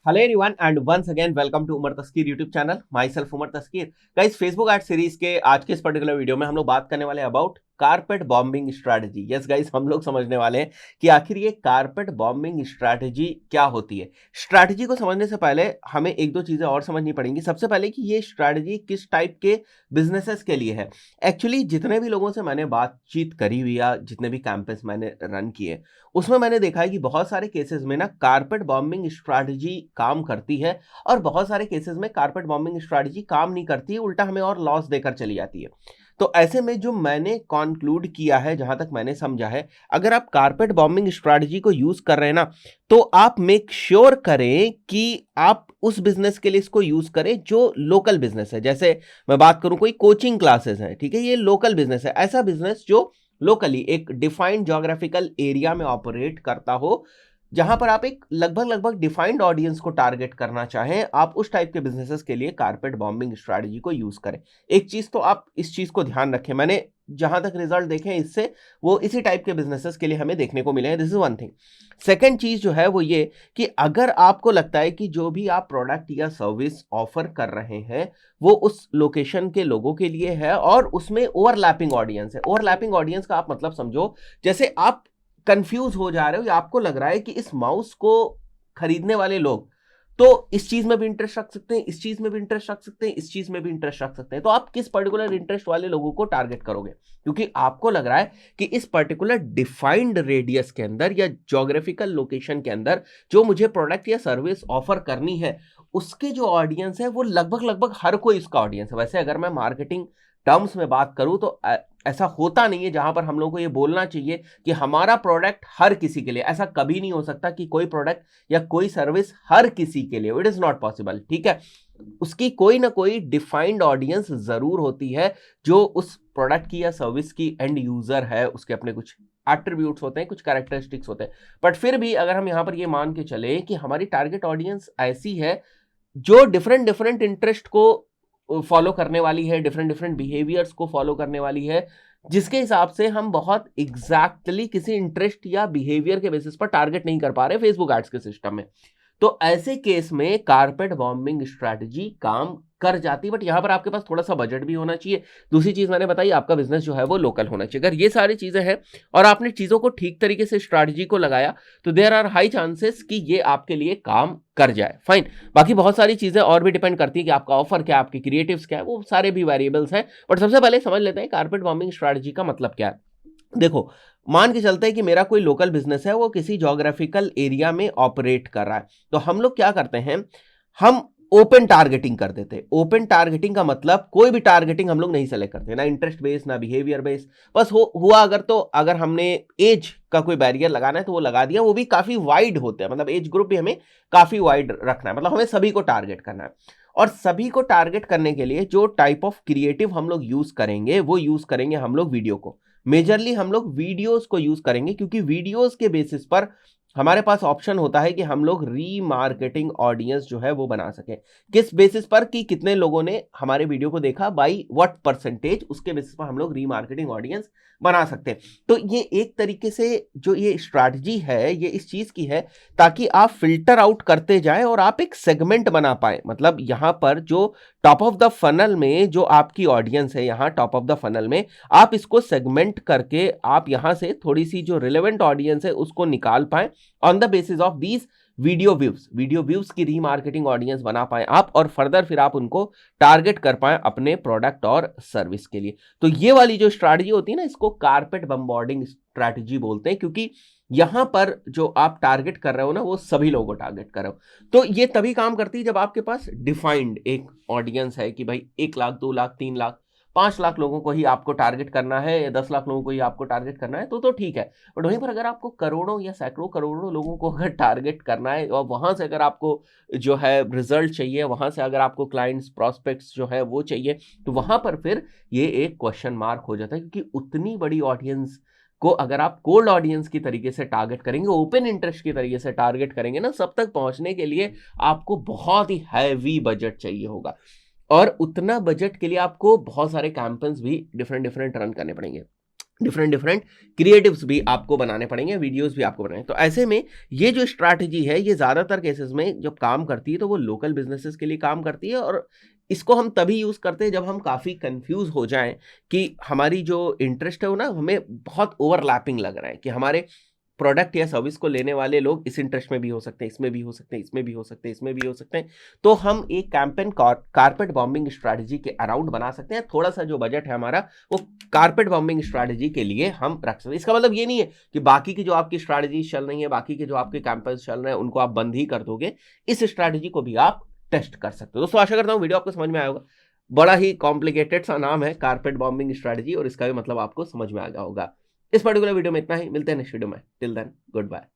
Hello everyone and once again welcome to Umar Taskeer YouTube channel. Myself Umar Taskeer. Guys, Facebook ad series के आज के इस particular video में हम लोग बात करने वाले हैं about carpet bombing strategy. Yes guys, हम लोग समझने वाले हैं कि आखिर ये कारपेट बॉम्बिंग स्ट्रैटेजी क्या होती है। स्ट्रैटेजी को समझने से पहले हमें एक दो चीजें और समझनी पड़ेंगी। सबसे पहले कि ये स्ट्रैटेजी किस टाइप के बिजनेसेस के लिए है। एक्चुअली जितने भी लोगों से मैंने बातचीत करी हुई या जितने भी कैंपेन्स मैंने रन किए, उसमें मैंने देखा है कि बहुत सारे केसेस में ना कारपेट बॉम्बिंग स्ट्रैटेजी काम करती है और बहुत सारे केसेस में कारपेट बॉम्बिंग स्ट्रैटेजी काम नहीं करती है, उल्टा हमें और लॉस देकर चली जाती है। तो ऐसे में जो मैंने कंक्लूड किया है, जहां तक मैंने समझा है, अगर आप कारपेट बॉम्बिंग स्ट्रैटेजी को यूज कर रहे हैं ना, तो आप मेक श्योर करें कि आप उस बिजनेस के लिए इसको यूज करें जो लोकल बिजनेस है। जैसे मैं बात करूं, कोई कोचिंग क्लासेस है, ठीक है, ये लोकल बिजनेस है। ऐसा बिजनेस जो लोकली एक डिफाइंड ज्योग्राफिकल एरिया में ऑपरेट करता हो, जहां पर आप एक लगभग डिफाइंड ऑडियंस को टारगेट करना चाहें, आप उस टाइप के बिजनेसेस के लिए कारपेट बॉम्बिंग स्ट्रैटेजी को यूज करें। एक चीज तो आप इस चीज को ध्यान रखें, मैंने जहां तक रिजल्ट देखे हैं इससे, वो इसी टाइप के बिजनेसेस के लिए हमें देखने को मिले हैं। This is one thing. Second चीज जो है वो ये कि अगर आपको लगता है कि जो भी आप प्रोडक्ट या सर्विस ऑफर कर रहे हैं वो उस लोकेशन के लोगों के लिए है और उसमें ओवरलैपिंग ऑडियंस है। ओवरलैपिंग ऑडियंस का आप मतलब समझो, जैसे आप कंफ्यूज हो जा रहे हो या आपको लग रहा है कि इस माउस को खरीदने वाले लोग तो इस चीज में भी इंटरेस्ट रख सकते हैं, इस चीज में भी इंटरेस्ट रख सकते हैं, इस चीज में भी इंटरेस्ट रख सकते हैं, तो आप किस पर्टिकुलर इंटरेस्ट वाले लोगों को टारगेट करोगे? क्योंकि आपको लग रहा है कि इस पर्टिकुलर डिफाइंड रेडियस के अंदर या ज्योग्राफिकल लोकेशन के अंदर जो मुझे प्रोडक्ट या सर्विस ऑफर करनी है, उसके जो ऑडियंस है वो लगभग हर कोई इसका ऑडियंस है। वैसे अगर मैं मार्केटिंग टर्म्स में बात करूं तो ऐसा होता नहीं है जहां पर हम लोगों को ये बोलना चाहिए कि हमारा प्रोडक्ट हर किसी के लिए। ऐसा कभी नहीं हो सकता कि कोई प्रोडक्ट या कोई सर्विस हर किसी के लिए, इट इज नॉट पॉसिबल, ठीक है। उसकी कोई ना कोई डिफाइंड ऑडियंस जरूर होती है जो उस प्रोडक्ट की या सर्विस की एंड यूजर है। उसके अपने कुछ एट्रीब्यूट्स होते हैं, कुछ कैरेक्टरिस्टिक्स होते हैं, बट फिर भी अगर हम यहां पर ये मान के चले कि हमारी टारगेट ऑडियंस ऐसी है जो डिफरेंट इंटरेस्ट को फॉलो करने वाली है, डिफरेंट बिहेवियर्स को फॉलो करने वाली है, जिसके हिसाब से हम बहुत एग्जैक्टली किसी इंटरेस्ट या बिहेवियर के बेसिस पर टारगेट नहीं कर पा रहे फेसबुक एड्स के सिस्टम में, तो ऐसे केस में कारपेट बॉम्बिंग स्ट्रैटेजी काम कर जाती है। बट यहां पर आपके पास थोड़ा सा बजट भी होना चाहिए। दूसरी चीज मैंने बताई, आपका बिजनेस जो है वो लोकल होना चाहिए। अगर ये सारी चीजें हैं और आपने चीजों को ठीक तरीके से स्ट्रैटेजी को लगाया तो देयर आर हाई चांसेस कि ये आपके लिए काम कर जाए। फाइन। बाकी बहुत सारी चीजें और भी डिपेंड करती है कि आपका ऑफर क्या है, आपकी क्रिएटिव्स क्या है, वो सारे भी वेरिएबल्स हैं। बट सबसे पहले समझ लेते हैं कारपेट बॉम्बिंग स्ट्रैटेजी का मतलब क्या है। देखो, मान के चलते हैं कि मेरा कोई लोकल बिजनेस है, वो किसी ज्योग्राफिकल एरिया में ऑपरेट कर रहा है, तो हम लोग क्या करते हैं, हम ओपन टारगेटिंग कर देते हैं। ओपन टारगेटिंग का मतलब कोई भी टारगेटिंग हम लोग नहीं सेलेक्ट करते, ना इंटरेस्ट बेस ना बिहेवियर बेस। बस हुआ अगर तो अगर हमने एज का कोई बैरियर लगाना है तो वो लगा दिया, वो भी काफी वाइड होते हैं, मतलब एज ग्रुप भी हमें काफी वाइड रखना है, मतलब हमें सभी को टारगेट करना है। और सभी को टारगेट करने के लिए जो टाइप ऑफ क्रिएटिव हम लोग यूज करेंगे वो यूज करेंगे हम लोग वीडियो को। मेजरली हम लोग वीडियोस को यूज करेंगे, क्योंकि वीडियोस के बेसिस पर हमारे पास ऑप्शन होता है कि हम लोग रीमार्केटिंग ऑडियंस जो है वो बना सके। किस बेसिस पर कि कितने लोगों ने हमारे वीडियो को देखा, बाई व्हाट परसेंटेज, उसके बेसिस पर हम लोग रीमार्केटिंग ऑडियंस बना सकते हैं। तो ये एक तरीके से जो ये स्ट्रैटेजी है ये इस चीज की है ताकि आप फिल्टर आउट करते जाएं और आप एक सेगमेंट बना पाए। मतलब यहां पर जो टॉप ऑफ द फनल में जो आपकी ऑडियंस है, यहां टॉप ऑफ द फनल में आप इसको सेगमेंट करके आप यहां से थोड़ी सी जो रिलेवेंट ऑडियंस है उसको निकाल पाए on the basis of these video views की रीमार्केटिंग ऑडियंस बना पाए आप, और फर्दर फिर आप उनको टारगेट कर पाए अपने प्रोडक्ट और सर्विस के लिए। तो ये वाली जो स्ट्रैटेजी होती है ना, इसको कारपेट बम्बॉर्डिंग स्ट्रैटेजी बोलते हैं, क्योंकि यहां पर जो आप टारगेट कर रहे हो ना वो सभी लोगों को टारगेट कर रहे हो। तो ये तभी काम करती है जब आपके पास डिफाइंड एक ऑडियंस है कि भाई 1 लाख 2 लाख 3 लाख 5 लाख लोगों को ही आपको टारगेट करना है या 10 लाख लोगों को ही आपको टारगेट करना है, तो ठीक है। बट वहीं पर अगर आपको करोड़ों या सैकड़ों करोड़ों लोगों को अगर टारगेट करना है और वहां से अगर आपको जो है रिजल्ट चाहिए, वहां से अगर आपको क्लाइंट्स प्रोस्पेक्ट्स जो है वो चाहिए, तो वहां पर फिर ये एक क्वेश्चन मार्क हो जाता है। क्योंकि उतनी बड़ी ऑडियंस को अगर आप कोल्ड ऑडियंस की तरीके से टारगेट करेंगे, ओपन इंटरेस्ट की तरीके से टारगेट करेंगे ना, सब तक पहुंचने के लिए आपको बहुत ही हैवी बजट चाहिए होगा। और उतना बजट के लिए आपको बहुत सारे कैंपेन्स भी डिफरेंट रन करने पड़ेंगे। डिफरेंट डिफरेंट क्रिएटिव्स भी आपको बनाने पड़ेंगे, वीडियोस भी आपको बनाने। तो ऐसे में ये जो स्ट्रैटेजी है ये ज़्यादातर केसेस में जब काम करती है तो वो लोकल बिजनेसेस के लिए काम करती है, और इसको हम तभी यूज़ करते हैं जब हम काफ़ी कंफ्यूज हो जाएं कि हमारी जो इंटरेस्ट है वो ना हमें बहुत ओवरलैपिंग लग रहा है, कि हमारे प्रोडक्ट या सर्विस को लेने वाले लोग इस इंटरेस्ट में भी हो सकते हैं, इसमें भी हो सकते हैं, इसमें भी हो सकते हैं, इसमें भी हो सकते हैं। तो हम एक कैंपेन कारपेट बॉम्बिंग स्ट्रैटेजी के अराउंड बना सकते हैं। थोड़ा सा जो बजट है हमारा वो कारपेट बॉम्बिंग स्ट्रैटेजी के लिए हम रख सकते हैं। इसका मतलब ये नहीं है कि बाकी की जो आपकी स्ट्रैटेजी चल रही है, बाकी के जो आपके कैंपेन्स चल रहे हैं उनको आप बंद ही कर दोगे। इस स्ट्रैटेजी को भी आप टेस्ट कर सकते हो। दोस्तों आशा करता हूँ वीडियो आपको समझ में आया होगा। बड़ा ही कॉम्प्लिकेटेड सा नाम है कारपेट बॉम्बिंग स्ट्रैटेजी, और इसका भी मतलब आपको समझ में आ गया होगा। इस पर्टिकुलर वीडियो में इतना ही, मिलते हैं नेक्स्ट वीडियो में। Till then good bye.